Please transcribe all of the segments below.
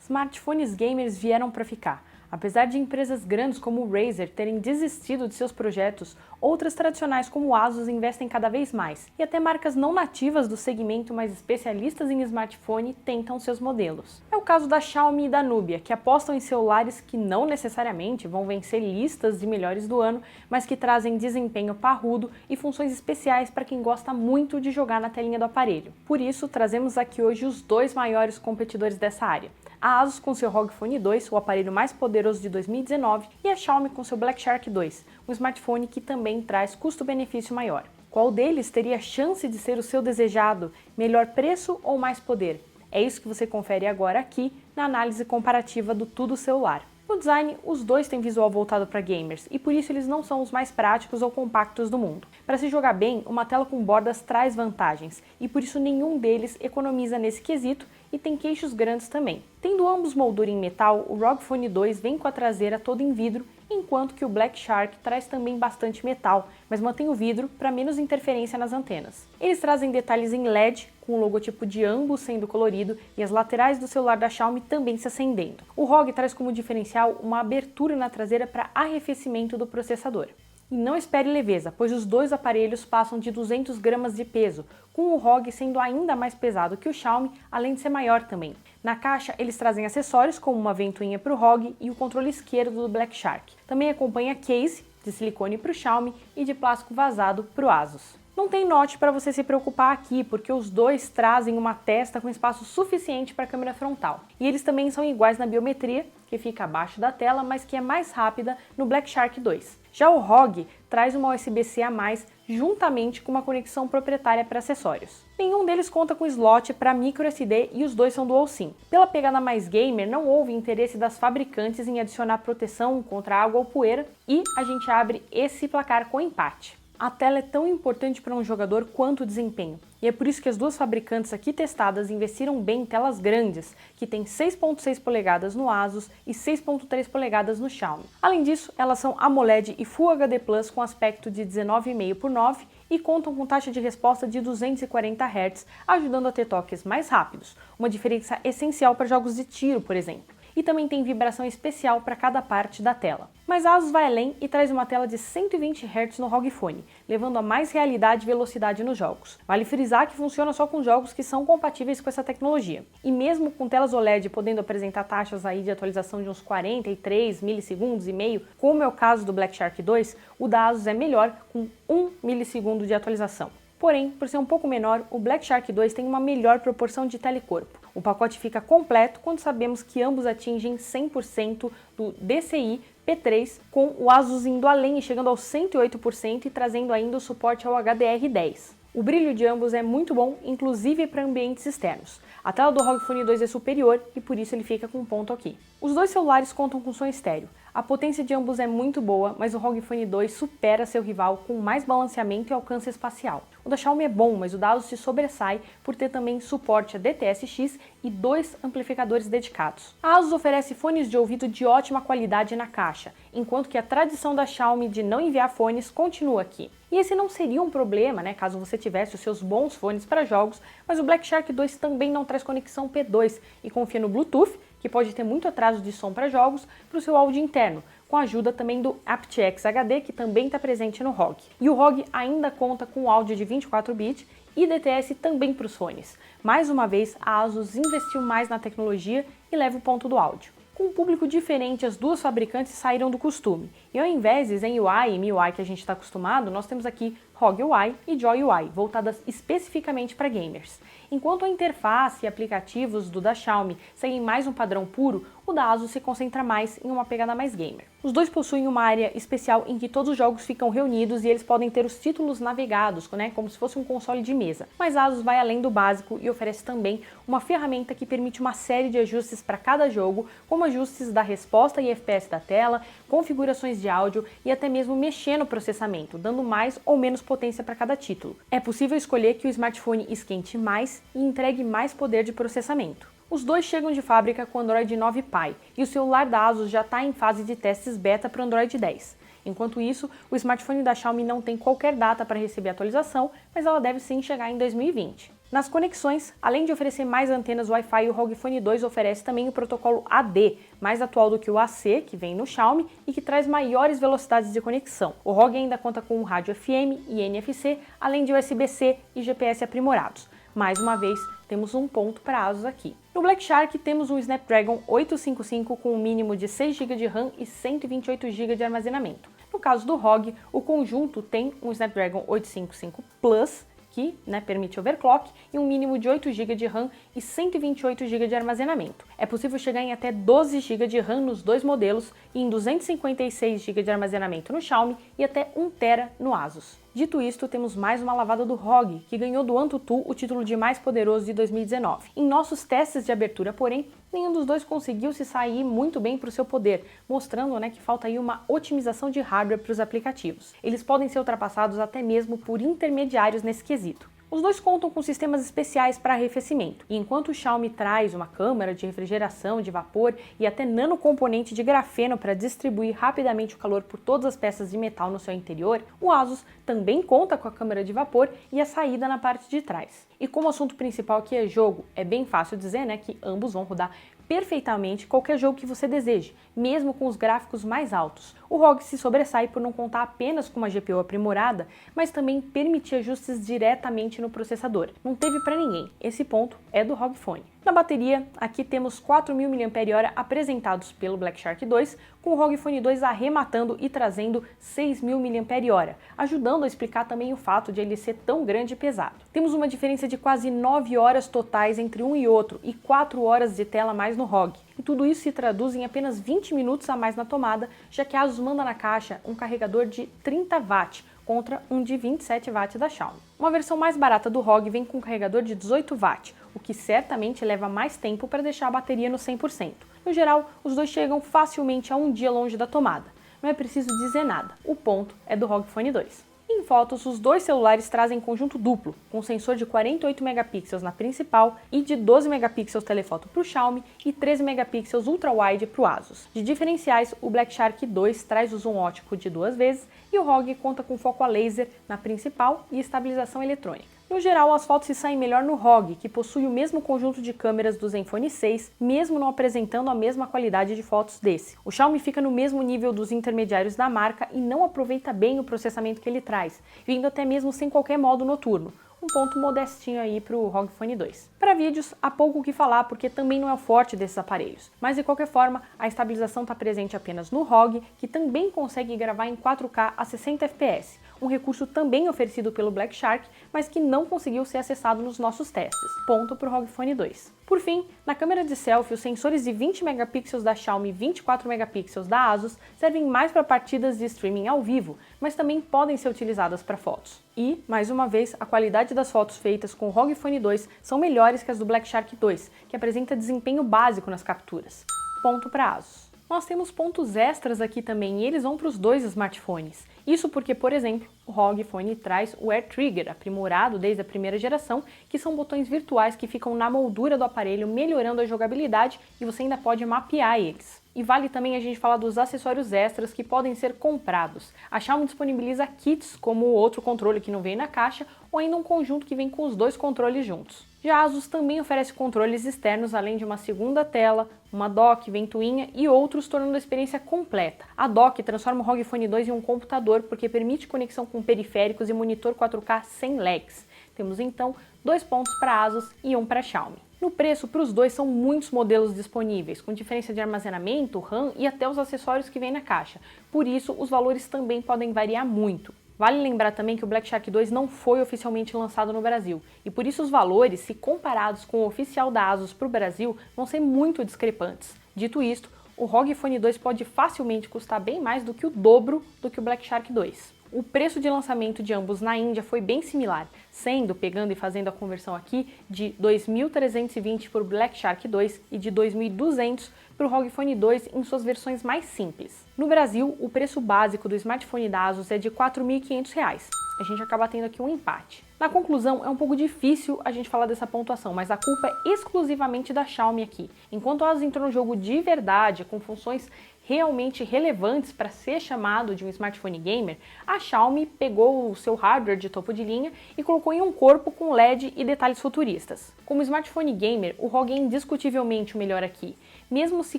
Smartphones gamers vieram para ficar. Apesar de empresas grandes como o Razer terem desistido de seus projetos, outras tradicionais como o Asus investem cada vez mais, e até marcas não nativas do segmento, mas especialistas em smartphone, tentam seus modelos. É o caso da Xiaomi e da Nubia, que apostam em celulares que não necessariamente vão vencer listas de melhores do ano, mas que trazem desempenho parrudo e funções especiais para quem gosta muito de jogar na telinha do aparelho. Por isso, trazemos aqui hoje os dois maiores competidores dessa área. A Asus com seu ROG Phone 2, o aparelho mais poderoso de 2019, e a Xiaomi com seu Black Shark 2, um smartphone que também traz custo-benefício maior. Qual deles teria chance de ser o seu desejado, melhor preço ou mais poder? É isso que você confere agora aqui na análise comparativa do Tudo Celular. No design, os dois têm visual voltado para gamers e por isso eles não são os mais práticos ou compactos do mundo. Para se jogar bem, uma tela com bordas traz vantagens e por isso nenhum deles economiza nesse quesito e tem queixos grandes também. Tendo ambos moldura em metal, o ROG Phone 2 vem com a traseira toda em vidro, enquanto que o Black Shark traz também bastante metal, mas mantém o vidro para menos interferência nas antenas. Eles trazem detalhes em LED, com o logotipo de ambos sendo colorido e as laterais do celular da Xiaomi também se acendendo. O ROG traz como diferencial uma abertura na traseira para arrefecimento do processador. E não espere leveza, pois os dois aparelhos passam de 200 gramas de peso, com o ROG sendo ainda mais pesado que o Xiaomi, além de ser maior também. Na caixa, eles trazem acessórios como uma ventoinha para o ROG e o controle esquerdo do Black Shark. Também acompanha case de silicone para o Xiaomi e de plástico vazado para o Asus. Não tem note para você se preocupar aqui, porque os dois trazem uma testa com espaço suficiente para a câmera frontal. E eles também são iguais na biometria, que fica abaixo da tela, mas que é mais rápida no Black Shark 2. Já o ROG traz uma USB-C a mais, juntamente com uma conexão proprietária para acessórios. Nenhum deles conta com slot para microSD e os dois são dual SIM. Pela pegada mais gamer, não houve interesse das fabricantes em adicionar proteção contra água ou poeira, e a gente abre esse placar com empate. A tela é tão importante para um jogador quanto o desempenho, e é por isso que as duas fabricantes aqui testadas investiram bem em telas grandes, que tem 6.6 polegadas no Asus e 6.3 polegadas no Xiaomi. Além disso, elas são AMOLED e Full HD Plus com aspecto de 19,5:9 e contam com taxa de resposta de 240 Hz, ajudando a ter toques mais rápidos, uma diferença essencial para jogos de tiro, por exemplo. E também tem vibração especial para cada parte da tela. Mas a Asus vai além e traz uma tela de 120 Hz no ROG Phone, levando a mais realidade e velocidade nos jogos. Vale frisar que funciona só com jogos que são compatíveis com essa tecnologia. E mesmo com telas OLED podendo apresentar taxas aí de atualização de uns 43 milissegundos e meio, como é o caso do Black Shark 2, o da Asus é melhor com 1 milissegundo de atualização. Porém, por ser um pouco menor, o Black Shark 2 tem uma melhor proporção de tela e corpo. O pacote fica completo quando sabemos que ambos atingem 100% do DCI P3, com o Asus indo além e chegando aos 108% e trazendo ainda o suporte ao HDR10. O brilho de ambos é muito bom, inclusive para ambientes externos. A tela do ROG Phone 2 é superior e por isso ele fica com um ponto aqui. Os dois celulares contam com som estéreo. A potência de ambos é muito boa, mas o ROG Phone 2 supera seu rival com mais balanceamento e alcance espacial. O da Xiaomi é bom, mas o da Asus se sobressai por ter também suporte a DTS-X e 2 amplificadores dedicados. A Asus oferece fones de ouvido de ótima qualidade na caixa, enquanto que a tradição da Xiaomi de não enviar fones continua aqui. E esse não seria um problema, né, caso você tivesse os seus bons fones para jogos, mas o Black Shark 2 também não traz conexão P2 e confia no Bluetooth, que pode ter muito atraso de som para jogos, para o seu áudio interno, com a ajuda também do aptX HD, que também está presente no ROG. E o ROG ainda conta com áudio de 24 bits e DTS também para os fones. Mais uma vez, a Asus investiu mais na tecnologia e leva o ponto do áudio. Com um público diferente, as duas fabricantes saíram do costume. E ao invés de Zen UI e MIUI que a gente está acostumado, nós temos aqui ROG UI e Joy UI, voltadas especificamente para gamers. Enquanto a interface e aplicativos do da Xiaomi seguem mais um padrão puro, o da Asus se concentra mais em uma pegada mais gamer. Os dois possuem uma área especial em que todos os jogos ficam reunidos e eles podem ter os títulos navegados, né, como se fosse um console de mesa. Mas a Asus vai além do básico e oferece também uma ferramenta que permite uma série de ajustes para cada jogo, como ajustes da resposta e FPS da tela, configurações de áudio e até mesmo mexer no processamento, dando mais ou menos potência para cada título. É possível escolher que o smartphone esquente mais e entregue mais poder de processamento. Os dois chegam de fábrica com Android 9 Pie e o celular da Asus já está em fase de testes beta para o Android 10. Enquanto isso, o smartphone da Xiaomi não tem qualquer data para receber atualização, mas ela deve sim chegar em 2020. Nas conexões, além de oferecer mais antenas Wi-Fi, o ROG Phone 2 oferece também o protocolo AD, mais atual do que o AC, que vem no Xiaomi e que traz maiores velocidades de conexão. O ROG ainda conta com um rádio FM e NFC, além de USB-C e GPS aprimorados. Mais uma vez, temos um ponto para a ASUS aqui. No Black Shark temos um Snapdragon 855 com um mínimo de 6 GB de RAM e 128 GB de armazenamento. No caso do ROG, o conjunto tem um Snapdragon 855 Plus, que permite overclock, e um mínimo de 8 GB de RAM e 128 GB de armazenamento. É possível chegar em até 12 GB de RAM nos dois modelos e em 256 GB de armazenamento no Xiaomi e até 1 TB no ASUS. Dito isto, temos mais uma lavada do ROG, que ganhou do AnTuTu o título de mais poderoso de 2019. Em nossos testes de abertura, porém, nenhum dos dois conseguiu se sair muito bem para o seu poder, mostrando que falta aí uma otimização de hardware para os aplicativos. Eles podem ser ultrapassados até mesmo por intermediários nesse quesito. Os dois contam com sistemas especiais para arrefecimento, e enquanto o Xiaomi traz uma câmara de refrigeração de vapor e até nanocomponente de grafeno para distribuir rapidamente o calor por todas as peças de metal no seu interior, o ASUS também conta com a câmara de vapor e a saída na parte de trás. E como o assunto principal aqui é jogo, é bem fácil dizer que ambos vão rodar perfeitamente qualquer jogo que você deseje, mesmo com os gráficos mais altos. O ROG se sobressai por não contar apenas com uma GPU aprimorada, mas também permitir ajustes diretamente no processador. Não teve para ninguém, esse ponto é do ROG Phone. Na bateria, aqui temos 4.000 mAh apresentados pelo Black Shark 2, com o ROG Phone 2 arrematando e trazendo 6.000 mAh, ajudando a explicar também o fato de ele ser tão grande e pesado. Temos uma diferença de quase 9 horas totais entre um e outro e 4 horas de tela a mais no ROG. E tudo isso se traduz em apenas 20 minutos a mais na tomada, já que a ASUS manda na caixa um carregador de 30 watts, contra um de 27 watts da Xiaomi. Uma versão mais barata do ROG vem com um carregador de 18 watts, o que certamente leva mais tempo para deixar a bateria no 100%. No geral, os dois chegam facilmente a um dia longe da tomada. Não é preciso dizer nada, o ponto é do ROG Phone 2. Em fotos, os dois celulares trazem conjunto duplo, com sensor de 48 megapixels na principal e de 12 megapixels telefoto para o Xiaomi e 13 megapixels ultra-wide para o ASUS. De diferenciais, o Black Shark 2 traz o zoom ótico de 2 vezes e o ROG conta com foco a laser na principal e estabilização eletrônica. No geral, as fotos se saem melhor no ROG, que possui o mesmo conjunto de câmeras do Zenfone 6, mesmo não apresentando a mesma qualidade de fotos desse. O Xiaomi fica no mesmo nível dos intermediários da marca e não aproveita bem o processamento que ele traz, vindo até mesmo sem qualquer modo noturno. Um ponto modestinho aí para o ROG Phone 2. Para vídeos, há pouco o que falar porque também não é o forte desses aparelhos, mas de qualquer forma, a estabilização está presente apenas no ROG, que também consegue gravar em 4K a 60 fps, um recurso também oferecido pelo Black Shark, mas que não conseguiu ser acessado nos nossos testes. Ponto para o ROG Phone 2. Por fim, na câmera de selfie, os sensores de 20 megapixels da Xiaomi e 24 megapixels da ASUS servem mais para partidas de streaming ao vivo, mas também podem ser utilizadas para fotos. E, mais uma vez, a qualidade das fotos feitas com o ROG Phone 2 são melhores que as do Black Shark 2, que apresenta desempenho básico nas capturas. Ponto para a ASUS. Nós temos pontos extras aqui também e eles vão para os dois smartphones. Isso porque, por exemplo, o ROG Phone traz o Air Trigger, aprimorado desde a primeira geração, que são botões virtuais que ficam na moldura do aparelho, melhorando a jogabilidade e você ainda pode mapear eles. E vale também a gente falar dos acessórios extras que podem ser comprados. A Xiaomi disponibiliza kits como o outro controle que não vem na caixa ou ainda um conjunto que vem com os dois controles juntos. Já a ASUS também oferece controles externos, além de uma segunda tela, uma dock, ventoinha e outros, tornando a experiência completa. A dock transforma o ROG Phone 2 em um computador porque permite conexão com periféricos e monitor 4K sem lags. Temos então 2 pontos para a ASUS e 1 para a Xiaomi. No preço, para os dois são muitos modelos disponíveis, com diferença de armazenamento, RAM e até os acessórios que vem na caixa. Por isso, os valores também podem variar muito. Vale lembrar também que o Black Shark 2 não foi oficialmente lançado no Brasil, e por isso os valores, se comparados com o oficial da ASUS para o Brasil, vão ser muito discrepantes. Dito isto, o ROG Phone 2 pode facilmente custar bem mais do que o dobro do que o Black Shark 2. O preço de lançamento de ambos na Índia foi bem similar, sendo, pegando e fazendo a conversão aqui, de 2.320 para o Black Shark 2 e de 2.200 para o ROG Phone 2 em suas versões mais simples. No Brasil, o preço básico do smartphone da ASUS é de R$ 4.500, a gente acaba tendo aqui um empate. Na conclusão, é um pouco difícil a gente falar dessa pontuação, mas a culpa é exclusivamente da Xiaomi aqui. Enquanto elas entrou no jogo de verdade, com funções realmente relevantes para ser chamado de um smartphone gamer, a Xiaomi pegou o seu hardware de topo de linha e colocou em um corpo com LED e detalhes futuristas. Como smartphone gamer, o ROG é indiscutivelmente o melhor aqui. Mesmo se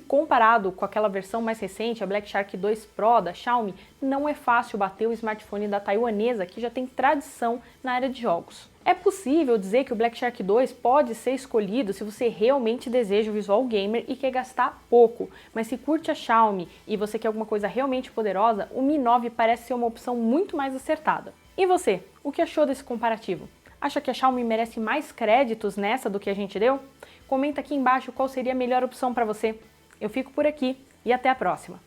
comparado com aquela versão mais recente, a Black Shark 2 Pro da Xiaomi, não é fácil bater o smartphone da taiwanesa, que já tem tradição na área de jogos. É possível dizer que o Black Shark 2 pode ser escolhido se você realmente deseja o visual gamer e quer gastar pouco, mas se curte a Xiaomi e você quer alguma coisa realmente poderosa, o Mi 9 parece ser uma opção muito mais acertada. E você, o que achou desse comparativo? Acha que a Xiaomi merece mais créditos nessa do que a gente deu? Comenta aqui embaixo qual seria a melhor opção para você. Eu fico por aqui e até a próxima!